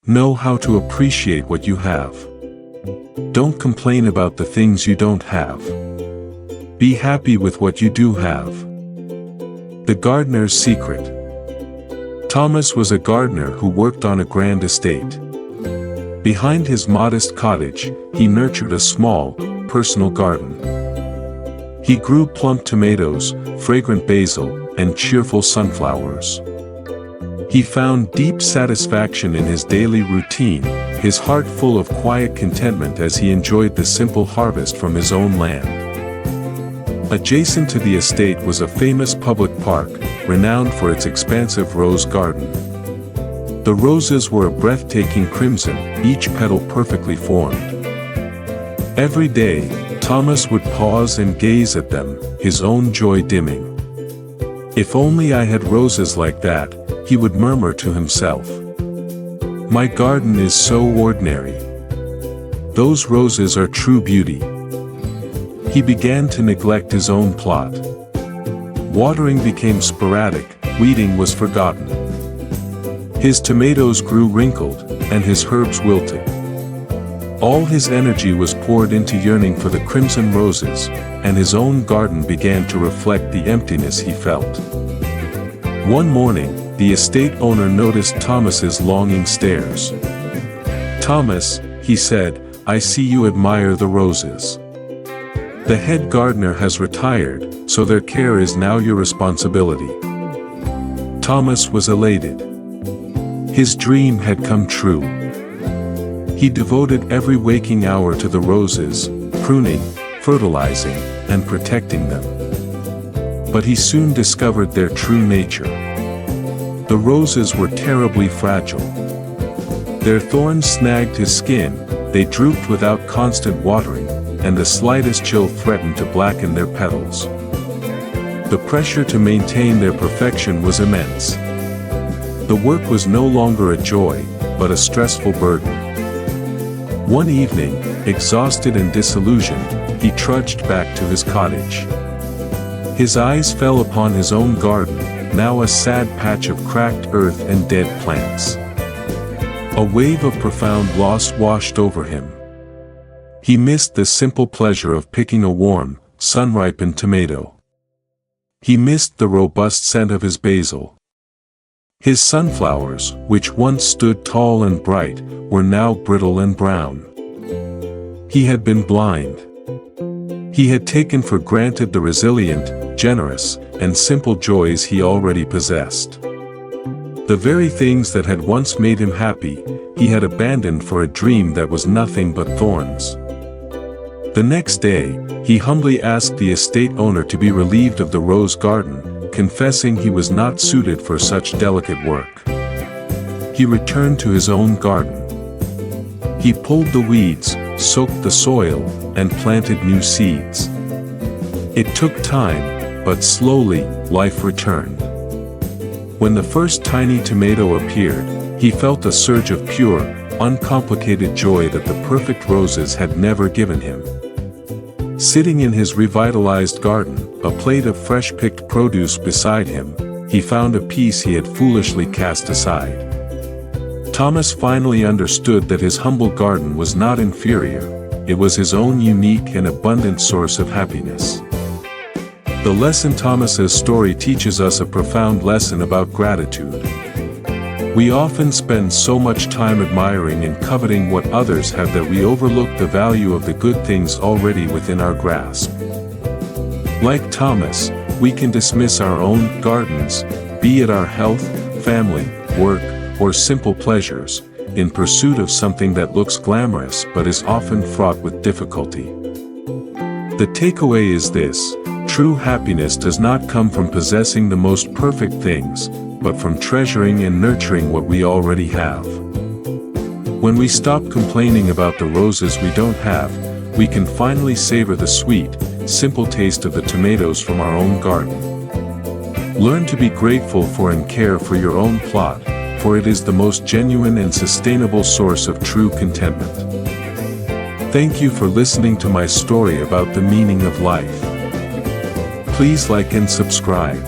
Know how to appreciate what you have. Don't complain about the things you don't have. Be happy with what you do have. The Gardener's Secret. Thomas was a gardener who worked on a grand estate. Behind his modest cottage, he nurtured a small, personal garden. He grew plump tomatoes, fragrant basil, and cheerful sunflowers. He found deep satisfaction in his daily routine, his heart full of quiet contentment as he enjoyed the simple harvest from his own land. Adjacent to the estate was a famous public park, renowned for its expansive rose garden. The roses were a breathtaking crimson, each petal perfectly formed. Every day, Thomas would pause and gaze at them, his own joy dimming. "If only I had roses like that," he would murmur to himself. "My garden is so ordinary. Those roses are true beauty." He began to neglect his own plot. Watering became sporadic, weeding was forgotten. His tomatoes grew wrinkled, and his herbs wilted. All his energy was poured into yearning for the crimson roses, and his own garden began to reflect the emptiness he felt. One morning, the estate owner noticed Thomas's longing stares. "Thomas," he said, "I see you admire the roses. The head gardener has retired, so their care is now your responsibility." Thomas was elated. His dream had come true. He devoted every waking hour to the roses, pruning, fertilizing, and protecting them. But he soon discovered their true nature. The roses were terribly fragile. Their thorns snagged his skin, they drooped without constant watering, and the slightest chill threatened to blacken their petals. The pressure to maintain their perfection was immense. The work was no longer a joy, but a stressful burden. One evening, exhausted and disillusioned, he trudged back to his cottage. His eyes fell upon his own garden, now a sad patch of cracked earth and dead plants. A wave of profound loss washed over him. He missed the simple pleasure of picking a warm, sun-ripened tomato. He missed the robust scent of his basil. His sunflowers, which once stood tall and bright, were now brittle and brown. He had been blind. He had taken for granted the resilient, generous, and simple joys he already possessed. The very things that had once made him happy, he had abandoned for a dream that was nothing but thorns. The next day, he humbly asked the estate owner to be relieved of the rose garden, confessing he was not suited for such delicate work. He returned to his own garden. He pulled the weeds, soaked the soil, and planted new seeds. It took time, but slowly, life returned. When the first tiny tomato appeared, he felt a surge of pure, uncomplicated joy that the perfect roses had never given him. Sitting in his revitalized garden, a plate of fresh-picked produce beside him, he found a piece he had foolishly cast aside. Thomas finally understood that his humble garden was not inferior, it was his own unique and abundant source of happiness. The lesson Thomas's story teaches us a profound lesson about gratitude. We often spend so much time admiring and coveting what others have that we overlook the value of the good things already within our grasp. Like Thomas, we can dismiss our own gardens, be it our health, family, work, or simple pleasures, in pursuit of something that looks glamorous but is often fraught with difficulty. The takeaway is this: true happiness does not come from possessing the most perfect things, but from treasuring and nurturing what we already have. When we stop complaining about the roses we don't have, we can finally savor the sweet, simple taste of the tomatoes from our own garden. Learn to be grateful for and care for your own plot, for it is the most genuine and sustainable source of true contentment. Thank you for listening to my story about the meaning of life. Please like and subscribe.